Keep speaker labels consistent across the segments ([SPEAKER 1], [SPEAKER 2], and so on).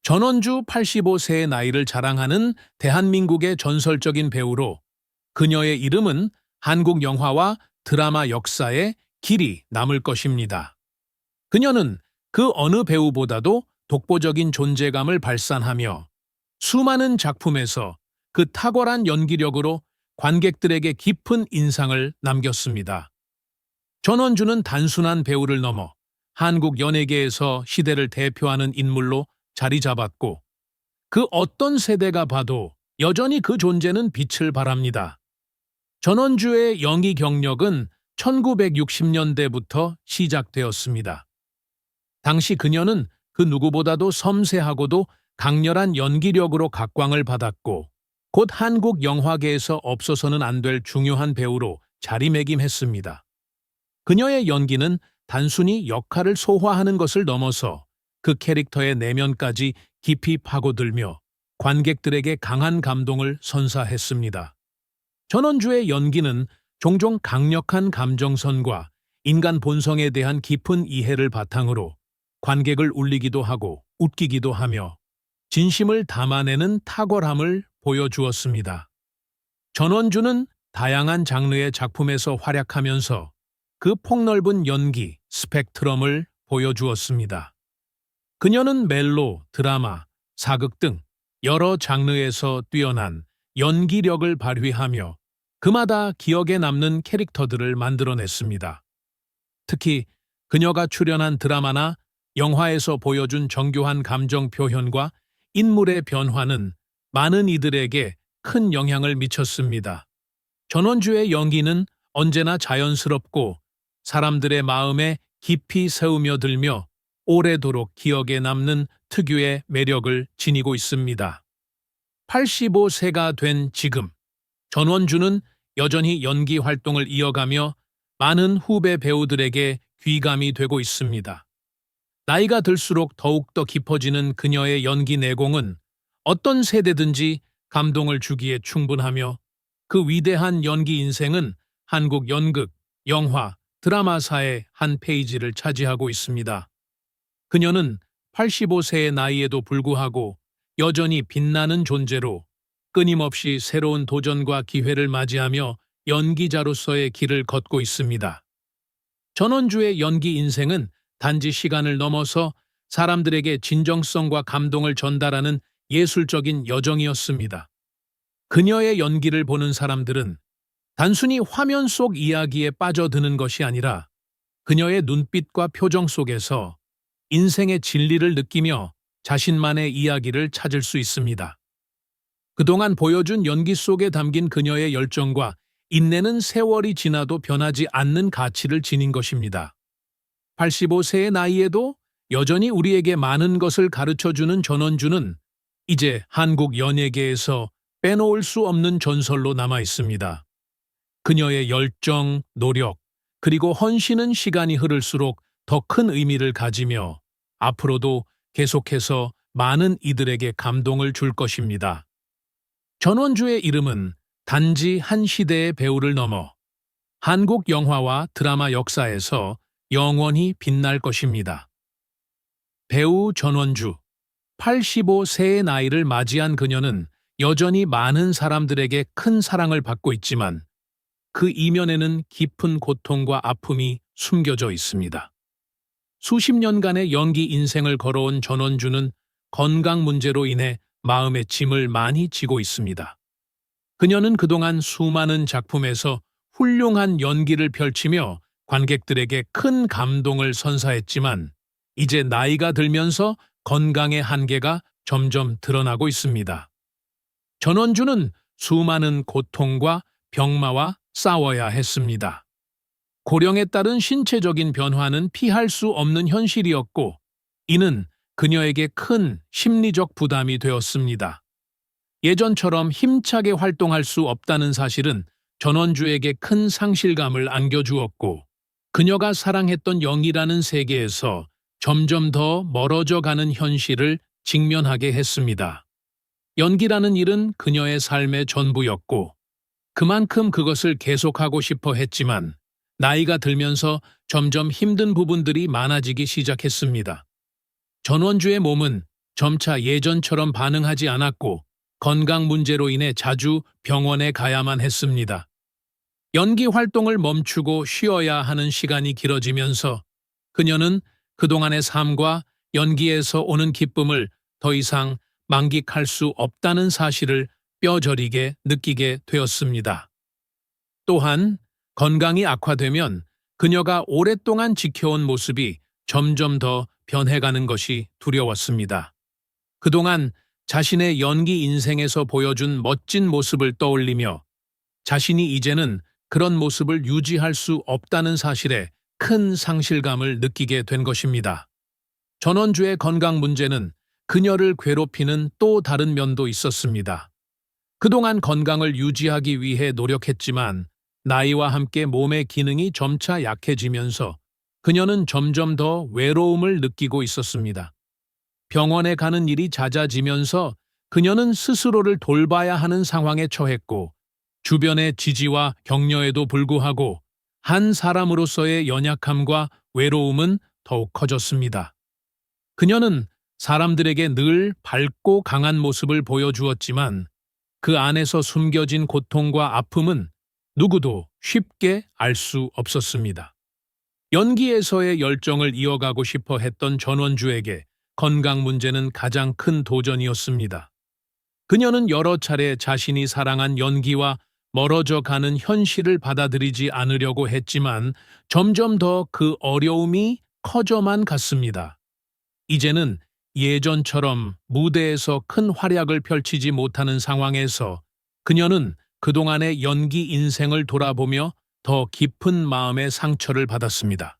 [SPEAKER 1] 전원주 85세의 나이를 자랑하는 대한민국의 전설적인 배우로 그녀의 이름은 한국 영화와 드라마 역사에 길이 남을 것입니다. 그녀는 그 어느 배우보다도 독보적인 존재감을 발산하며 수많은 작품에서 그 탁월한 연기력으로 관객들에게 깊은 인상을 남겼습니다. 전원주는 단순한 배우를 넘어 한국 연예계에서 시대를 대표하는 인물로 자리 잡았고 그 어떤 세대가 봐도 여전히 그 존재는 빛을 발합니다. 전원주의 연기 경력은 1960년대부터 시작되었습니다. 당시 그녀는 그 누구보다도 섬세하고도 강렬한 연기력으로 각광을 받았고 곧 한국 영화계에서 없어서는 안 될 중요한 배우로 자리매김했습니다. 그녀의 연기는 단순히 역할을 소화하는 것을 넘어서 그 캐릭터의 내면까지 깊이 파고들며 관객들에게 강한 감동을 선사했습니다. 전원주의 연기는 종종 강력한 감정선과 인간 본성에 대한 깊은 이해를 바탕으로 관객을 울리기도 하고 웃기기도 하며 진심을 담아내는 탁월함을 보여주었습니다. 전원주는 다양한 장르의 작품에서 활약하면서 그 폭넓은 연기 스펙트럼을 보여주었습니다. 그녀는 멜로, 드라마, 사극 등 여러 장르에서 뛰어난 연기력을 발휘하며 그마다 기억에 남는 캐릭터들을 만들어냈습니다. 특히 그녀가 출연한 드라마나 영화에서 보여준 정교한 감정 표현과 인물의 변화는 많은 이들에게 큰 영향을 미쳤습니다. 전원주의 연기는 언제나 자연스럽고 사람들의 마음에 깊이 새우며들며 오래도록 기억에 남는 특유의 매력을 지니고 있습니다. 85세가 된 지금, 전원주는 여전히 연기 활동을 이어가며 많은 후배 배우들에게 귀감이 되고 있습니다. 나이가 들수록 더욱더 깊어지는 그녀의 연기 내공은 어떤 세대든지 감동을 주기에 충분하며 그 위대한 연기 인생은 한국 연극, 영화, 드라마사의 한 페이지를 차지하고 있습니다. 그녀는 85세의 나이에도 불구하고 여전히 빛나는 존재로 끊임없이 새로운 도전과 기회를 맞이하며 연기자로서의 길을 걷고 있습니다. 전원주의 연기 인생은 단지 시간을 넘어서 사람들에게 진정성과 감동을 전달하는 예술적인 여정이었습니다. 그녀의 연기를 보는 사람들은 단순히 화면 속 이야기에 빠져드는 것이 아니라 그녀의 눈빛과 표정 속에서 인생의 진리를 느끼며 자신만의 이야기를 찾을 수 있습니다. 그동안 보여준 연기 속에 담긴 그녀의 열정과 인내는 세월이 지나도 변하지 않는 가치를 지닌 것입니다. 85세의 나이에도 여전히 우리에게 많은 것을 가르쳐주는 전원주는 이제 한국 연예계에서 빼놓을 수 없는 전설로 남아 있습니다. 그녀의 열정, 노력, 그리고 헌신은 시간이 흐를수록 더 큰 의미를 가지며 앞으로도 계속해서 많은 이들에게 감동을 줄 것입니다. 전원주의 이름은 단지 한 시대의 배우를 넘어 한국 영화와 드라마 역사에서 영원히 빛날 것입니다. 배우 전원주, 85세의 나이를 맞이한 그녀는 여전히 많은 사람들에게 큰 사랑을 받고 있지만 그 이면에는 깊은 고통과 아픔이 숨겨져 있습니다. 수십 년간의 연기 인생을 걸어온 전원주는 건강 문제로 인해 마음의 짐을 많이 지고 있습니다. 그녀는 그동안 수많은 작품에서 훌륭한 연기를 펼치며 관객들에게 큰 감동을 선사했지만 이제 나이가 들면서 건강의 한계가 점점 드러나고 있습니다. 전원주는 수많은 고통과 병마와 싸워야 했습니다. 고령에 따른 신체적인 변화는 피할 수 없는 현실이었고 이는 그녀에게 큰 심리적 부담이 되었습니다. 예전처럼 힘차게 활동할 수 없다는 사실은 전원주에게 큰 상실감을 안겨주었고 그녀가 사랑했던 영이라는 세계에서 점점 더 멀어져 가는 현실을 직면하게 했습니다. 연기라는 일은 그녀의 삶의 전부였고 그만큼 그것을 계속하고 싶어 했지만 나이가 들면서 점점 힘든 부분들이 많아지기 시작했습니다. 전원주의 몸은 점차 예전처럼 반응하지 않았고 건강 문제로 인해 자주 병원에 가야만 했습니다. 연기 활동을 멈추고 쉬어야 하는 시간이 길어지면서 그녀는 그동안의 삶과 연기에서 오는 기쁨을 더 이상 만끽할 수 없다는 사실을 뼈저리게 느끼게 되었습니다. 또한 건강이 악화되면 그녀가 오랫동안 지켜온 모습이 점점 더 변해가는 것이 두려웠습니다. 그동안 자신의 연기 인생에서 보여준 멋진 모습을 떠올리며 자신이 이제는 그런 모습을 유지할 수 없다는 사실에 큰 상실감을 느끼게 된 것입니다. 전원주의 건강 문제는 그녀를 괴롭히는 또 다른 면도 있었습니다. 그동안 건강을 유지하기 위해 노력했지만 나이와 함께 몸의 기능이 점차 약해지면서 그녀는 점점 더 외로움을 느끼고 있었습니다. 병원에 가는 일이 잦아지면서 그녀는 스스로를 돌봐야 하는 상황에 처했고 주변의 지지와 격려에도 불구하고 한 사람으로서의 연약함과 외로움은 더욱 커졌습니다. 그녀는 사람들에게 늘 밝고 강한 모습을 보여주었지만 그 안에서 숨겨진 고통과 아픔은 누구도 쉽게 알 수 없었습니다. 연기에서의 열정을 이어가고 싶어 했던 전원주에게 건강 문제는 가장 큰 도전이었습니다. 그녀는 여러 차례 자신이 사랑한 연기와 멀어져 가는 현실을 받아들이지 않으려고 했지만 점점 더 그 어려움이 커져만 갔습니다. 이제는 예전처럼 무대에서 큰 활약을 펼치지 못하는 상황에서 그녀는 그동안의 연기 인생을 돌아보며 더 깊은 마음의 상처를 받았습니다.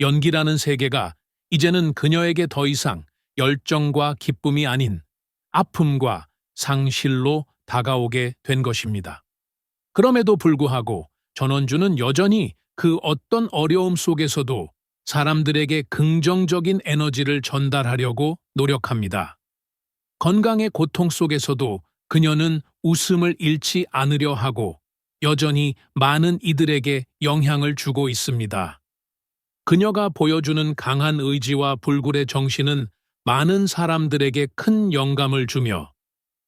[SPEAKER 1] 연기라는 세계가 이제는 그녀에게 더 이상 열정과 기쁨이 아닌 아픔과 상실로 다가오게 된 것입니다. 그럼에도 불구하고 전원주는 여전히 그 어떤 어려움 속에서도 사람들에게 긍정적인 에너지를 전달하려고 노력합니다. 건강의 고통 속에서도 그녀는 웃음을 잃지 않으려 하고 여전히 많은 이들에게 영향을 주고 있습니다. 그녀가 보여주는 강한 의지와 불굴의 정신은 많은 사람들에게 큰 영감을 주며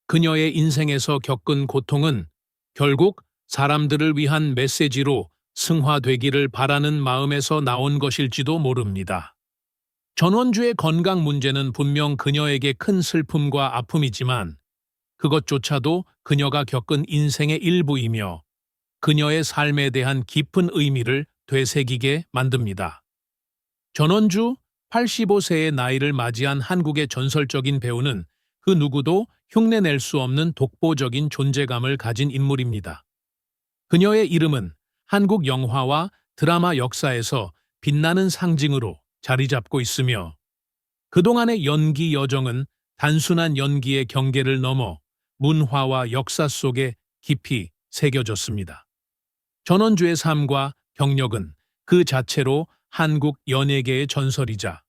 [SPEAKER 1] 그녀의 인생에서 겪은 고통은 결국 사람들을 위한 메시지로 승화되기를 바라는 마음에서 나온 것일지도 모릅니다. 전원주의 건강 문제는 분명 그녀에게 큰 슬픔과 아픔이지만 그것조차도 그녀가 겪은 인생의 일부이며 그녀의 삶에 대한 깊은 의미를 되새기게 만듭니다. 전원주 85세의 나이를 맞이한 한국의 전설적인 배우는 그 누구도 흉내낼 수 없는 독보적인 존재감을 가진 인물입니다. 그녀의 이름은 한국 영화와 드라마 역사에서 빛나는 상징으로 자리 잡고 있으며 그동안의 연기 여정은 단순한 연기의 경계를 넘어 문화와 역사 속에 깊이 새겨졌습니다. 전원주의 삶과 경력은 그 자체로 한국 연예계의 전설이자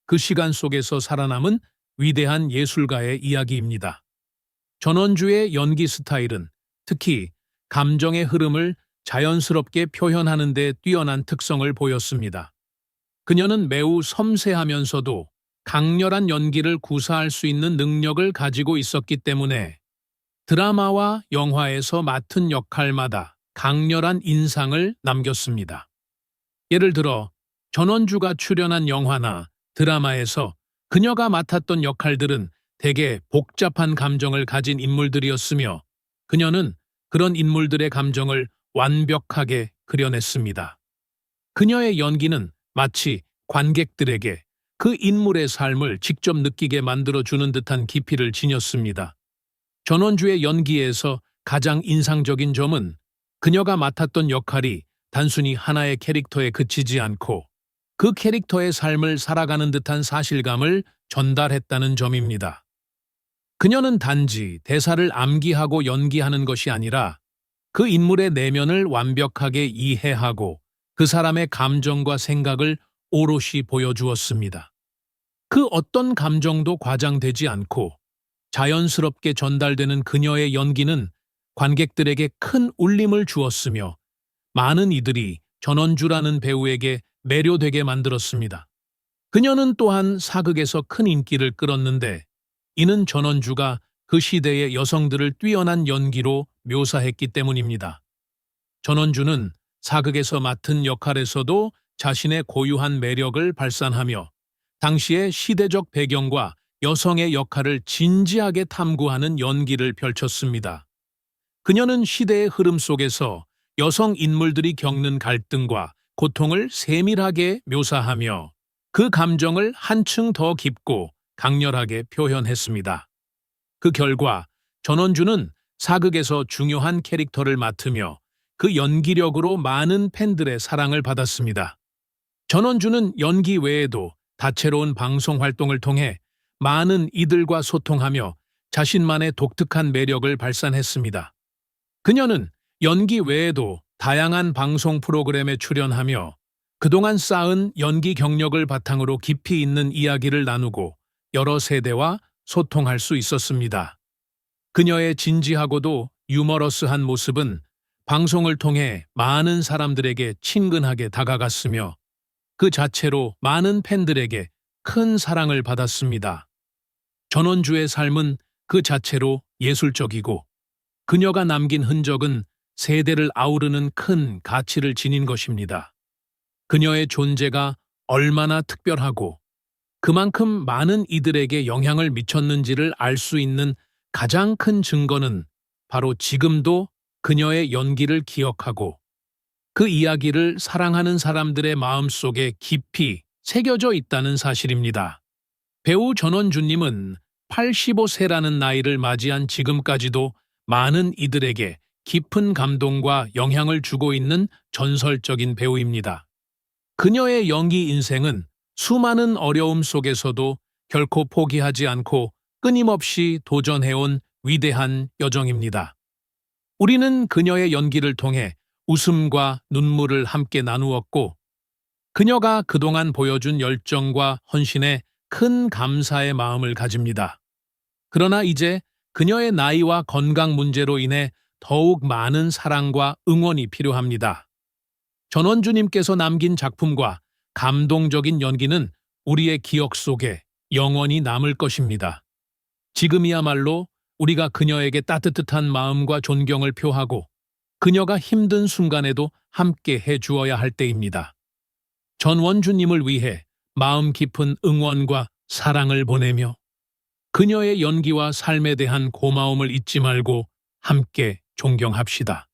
[SPEAKER 1] 그 시간 속에서 살아남은 위대한 예술가의 이야기입니다. 전원주의 연기 스타일은 특히 감정의 흐름을 자연스럽게 표현하는 데 뛰어난 특성을 보였습니다. 그녀는 매우 섬세하면서도 강렬한 연기를 구사할 수 있는 능력을 가지고 있었기 때문에 드라마와 영화에서 맡은 역할마다 강렬한 인상을 남겼습니다. 예를 들어 전원주가 출연한 영화나 드라마에서 그녀가 맡았던 역할들은 대개 복잡한 감정을 가진 인물들이었으며 그녀는 그런 인물들의 감정을 완벽하게 그려냈습니다. 그녀의 연기는 마치 관객들에게 그 인물의 삶을 직접 느끼게 만들어주는 듯한 깊이를 지녔습니다. 전원주의 연기에서 가장 인상적인 점은 그녀가 맡았던 역할이 단순히 하나의 캐릭터에 그치지 않고 그 캐릭터의 삶을 살아가는 듯한 사실감을 전달했다는 점입니다. 그녀는 단지 대사를 암기하고 연기하는 것이 아니라 그 인물의 내면을 완벽하게 이해하고 그 사람의 감정과 생각을 오롯이 보여주었습니다. 그 어떤 감정도 과장되지 않고 자연스럽게 전달되는 그녀의 연기는 관객들에게 큰 울림을 주었으며 많은 이들이 전원주라는 배우에게 매료되게 만들었습니다. 그녀는 또한 사극에서 큰 인기를 끌었는데 이는 전원주가 그 시대의 여성들을 뛰어난 연기로 묘사했기 때문입니다. 전원주는 사극에서 맡은 역할에서도 자신의 고유한 매력을 발산하며 당시의 시대적 배경과 여성의 역할을 진지하게 탐구하는 연기를 펼쳤습니다. 그녀는 시대의 흐름 속에서 여성 인물들이 겪는 갈등과 고통을 세밀하게 묘사하며 그 감정을 한층 더 깊고 강렬하게 표현했습니다. 그 결과 전원주는 사극에서 중요한 캐릭터를 맡으며 그 연기력으로 많은 팬들의 사랑을 받았습니다. 전원주는 연기 외에도 다채로운 방송 활동을 통해 많은 이들과 소통하며 자신만의 독특한 매력을 발산했습니다. 그녀는 연기 외에도 다양한 방송 프로그램에 출연하며 그동안 쌓은 연기 경력을 바탕으로 깊이 있는 이야기를 나누고 여러 세대와 소통할 수 있었습니다. 그녀의 진지하고도 유머러스한 모습은 방송을 통해 많은 사람들에게 친근하게 다가갔으며 그 자체로 많은 팬들에게 큰 사랑을 받았습니다. 전원주의 삶은 그 자체로 예술적이고 그녀가 남긴 흔적은 세대를 아우르는 큰 가치를 지닌 것입니다. 그녀의 존재가 얼마나 특별하고 그만큼 많은 이들에게 영향을 미쳤는지를 알 수 있는 가장 큰 증거는 바로 지금도 그녀의 연기를 기억하고 그 이야기를 사랑하는 사람들의 마음속에 깊이 새겨져 있다는 사실입니다. 배우 전원주님은 85세라는 나이를 맞이한 지금까지도 많은 이들에게 깊은 감동과 영향을 주고 있는 전설적인 배우입니다. 그녀의 연기 인생은 수많은 어려움 속에서도 결코 포기하지 않고 끊임없이 도전해온 위대한 여정입니다. 우리는 그녀의 연기를 통해 웃음과 눈물을 함께 나누었고 그녀가 그동안 보여준 열정과 헌신에 큰 감사의 마음을 가집니다. 그러나 이제 그녀의 나이와 건강 문제로 인해 더욱 많은 사랑과 응원이 필요합니다. 전원주님께서 남긴 작품과 감동적인 연기는 우리의 기억 속에 영원히 남을 것입니다. 지금이야말로 우리가 그녀에게 따뜻한 마음과 존경을 표하고 그녀가 힘든 순간에도 함께 해주어야 할 때입니다. 전원주님을 위해 마음 깊은 응원과 사랑을 보내며 그녀의 연기와 삶에 대한 고마움을 잊지 말고 함께 존경합시다.